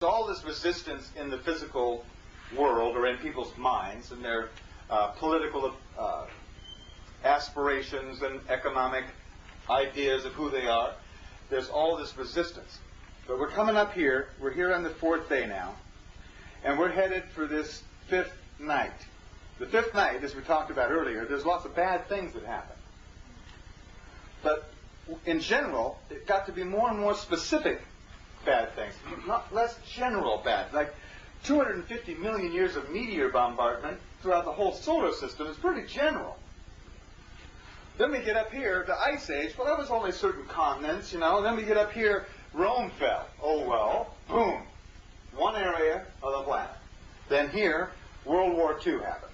all this resistance in the physical world or in people's minds and their political aspirations and economic ideas of who they are. There's all this resistance. But we're coming up here. We're here on the fourth day now. And we're headed for this fifth night. The fifth night, as we talked about earlier, there's lots of bad things that happen. But in general, it got to be more and more specific bad things, not less general bad. Like 250 million years of meteor bombardment throughout the whole solar system is pretty general. Then we get up here, the Ice Age. Well, that was only certain continents, you know. And then we get up here, Rome fell. Oh, well, boom. One area of the planet. Then here, World War II happened.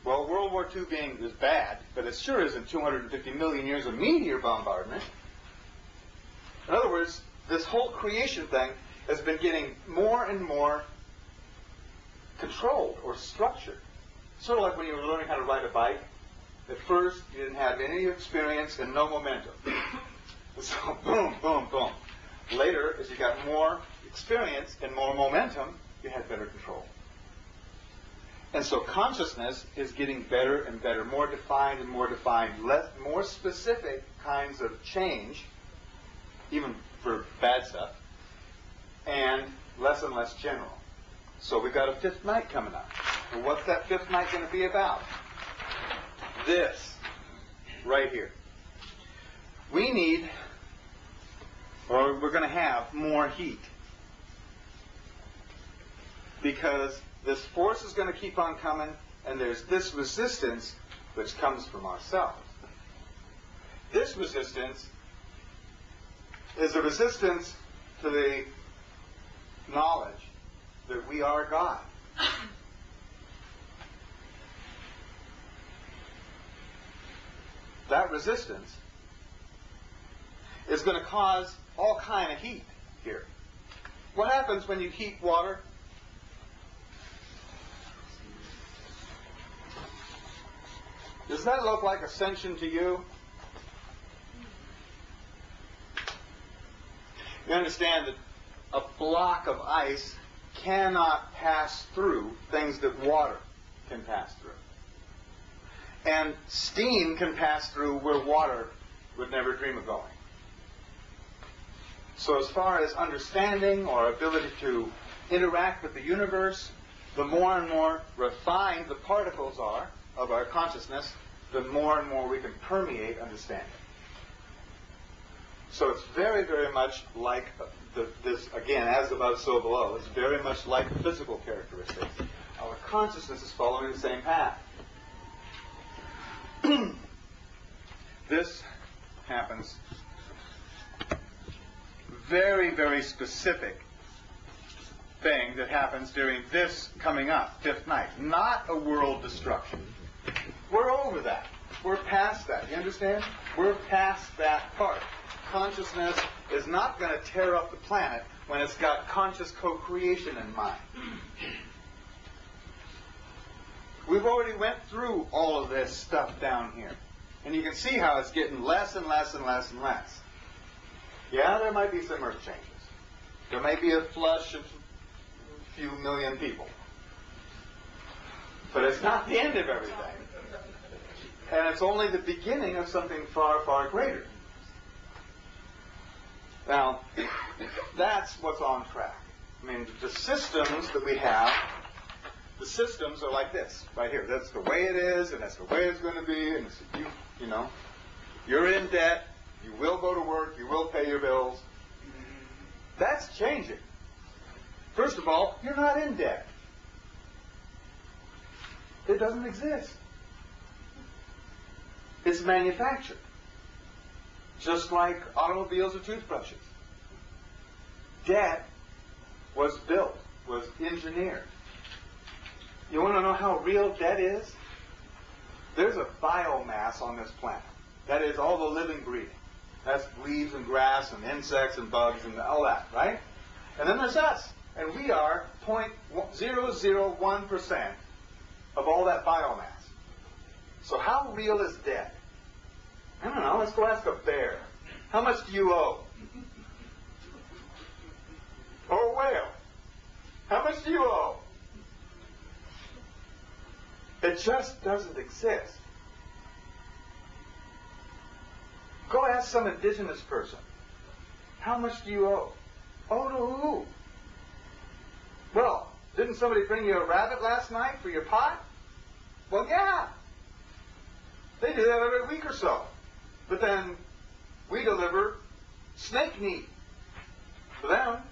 Well, World War II being is bad, but it sure isn't 250 million years of meteor bombardment. In other words, this whole creation thing has been getting more and more controlled or structured. Sort of like when you were learning how to ride a bike. At first, you didn't have any experience and no momentum. So boom, boom, boom. Later, as you got more experience and more momentum, you had better control. And so consciousness is getting better and better, more defined and more defined, more specific kinds of change, even for bad stuff, and less general. So we've got a fifth night coming up. And what's that fifth night going to be about? This, right here. We need, or we're going to have more heat. Because this force is going to keep on coming, and there's this resistance which comes from ourselves. This resistance is a resistance to the knowledge that we are God. That resistance is going to cause all kind of heat here. What happens when you heat water? Does that look like ascension to you? You understand that a block of ice cannot pass through things that water can pass through. And steam can pass through where water would never dream of going. So as far as understanding or ability to interact with the universe, the more and more refined the particles are of our consciousness, the more and more we can permeate understanding. So it's very, very much like this, again, as above, so below. It's very much like physical characteristics. Our consciousness is following the same path. This happens very, very specific thing that happens during this coming up, fifth night. Not a world destruction. We're over that. We're past that. You understand? We're past that part. Consciousness is not going to tear up the planet when it's got conscious co-creation in mind. We've already went through all of this stuff down here. And you can see how it's getting less and less and less and less. Yeah, there might be some earth changes. There may be a flush of a few million people. But it's not the end of everything. And it's only the beginning of something far, far greater. Now, that's what's on track. I mean, the systems that we have, the systems are like this, right here. That's the way it is, and that's the way it's going to be, and it's, you know, you're in debt, you will go to work, you will pay your bills. That's changing. First of all, you're not in debt. It doesn't exist. It's manufactured. Just like automobiles or toothbrushes. Debt was built, was engineered. You want to know how real debt is? There's a biomass on this planet. That is all the living breathing. That's leaves and grass and insects and bugs and all that, right? And then there's us. And we are 0.001% of all that biomass. So how real is debt? I don't know. Let's go ask a bear. How much do you owe? Or a whale. do you owe? It just doesn't exist. Go ask some indigenous person. How much do you owe? Owe to who? Well, didn't somebody bring you a rabbit last night for your pot? Well, yeah. They do that every week or so. But then we deliver snake meat for them.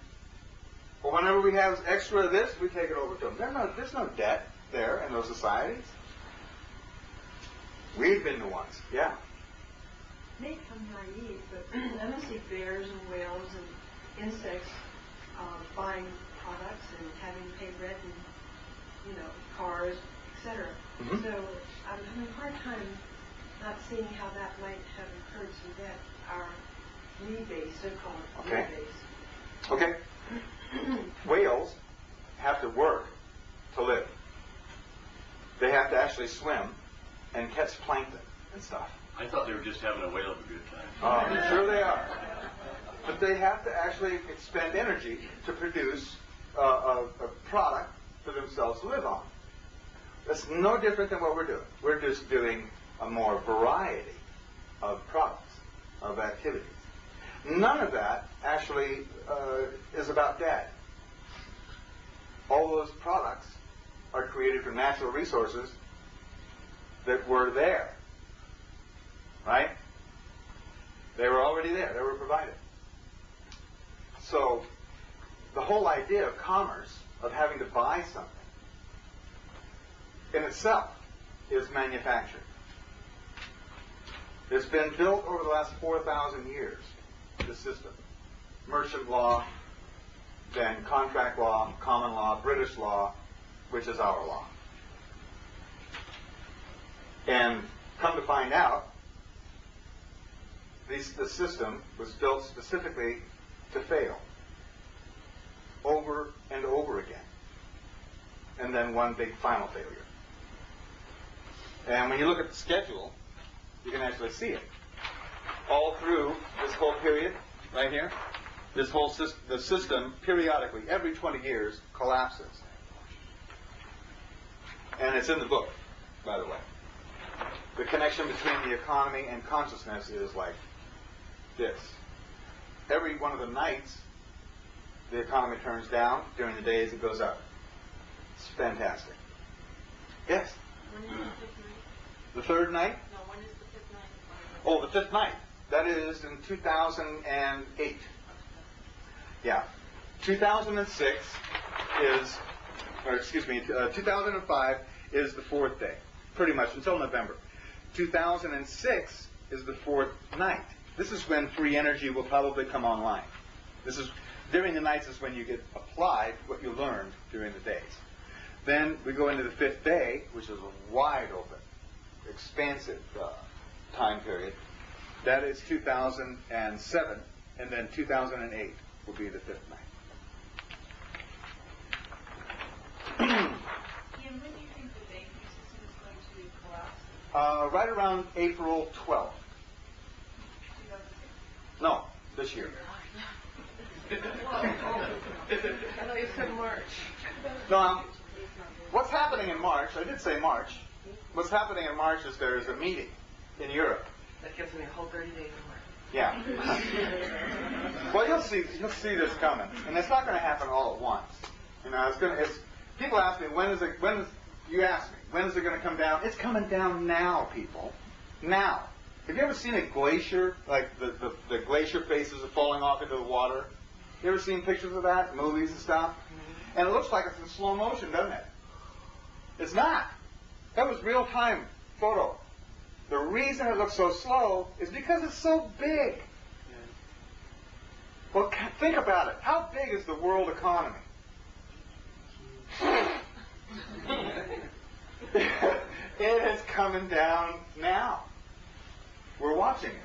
Or whenever we have extra of this, we take it over to them. There's no debt there in those societies. We've been the ones, yeah. Maybe I'm naive, but I don't see bears and whales and insects buying products and having to pay rent and, cars, etc. Mm-hmm. So I'm having a hard time not seeing how that might have occurred so that our need base, so-called need base. Okay. Whales have to work to live. They have to actually swim and catch plankton and stuff. I thought they were just having a whale of a good time. Sure they are. But they have to actually expend energy to produce a product for themselves to live on. That's no different than what we're doing. We're just doing a more variety of products, of activities. None of that actually is about debt. All those products are created from natural resources that were there. Right? They were already there. They were provided. So the whole idea of commerce, of having to buy something, in itself is manufacturing. It's been built over the last 4,000 years, the system. Merchant law, then contract law, common law, British law, which is our law. And come to find out, the system was built specifically to fail over and over again. And then one big final failure. And when you look at the schedule, you can actually see it. All through this whole period, right here, this whole the system periodically, every 20 years, collapses. And it's in the book, by the way. The connection between the economy and consciousness is like this. Every one of the nights, the economy turns down. During the days, it goes up. It's fantastic. Yes? When is the fifth night? The third night? No, when is the fifth night? Oh, the fifth night. That is in 2008. Yeah. 2006 is, 2005 is the fourth day. Pretty much until November. 2006 is the fourth night. This is when free energy will probably come online. This is during the nights is when you get applied what you learned during the days. Then we go into the fifth day, which is a wide open, expansive time period. That is 2007, and then 2008 will be the fifth night. Ian, when do you think the banking system is going to collapse? Right around April 12th. 2006? No, this year. I thought you said March. No, what's happening in March, I did say March. What's happening in March is there is a meeting in Europe. That gives me a whole 30 days more. Yeah. Well, you'll see this coming, and it's not going to happen all at once. People ask me, when is it going to come down? It's coming down now, people. Now. Have you ever seen a glacier, like the glacier faces are falling off into the water? You ever seen pictures of that, movies and stuff? Mm-hmm. And it looks like it's in slow motion, doesn't it? It's not. That was real-time photo. The reason it looks so slow is because it's so big. Yeah. Well, think about it. How big is the world economy? It is coming down now. We're watching it.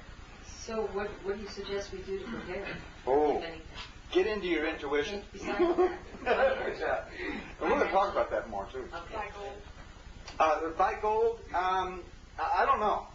So what do you suggest we do to prepare? Oh, get into your intuition. And we're going to talk about that more, too. Okay. Buy gold, I don't know.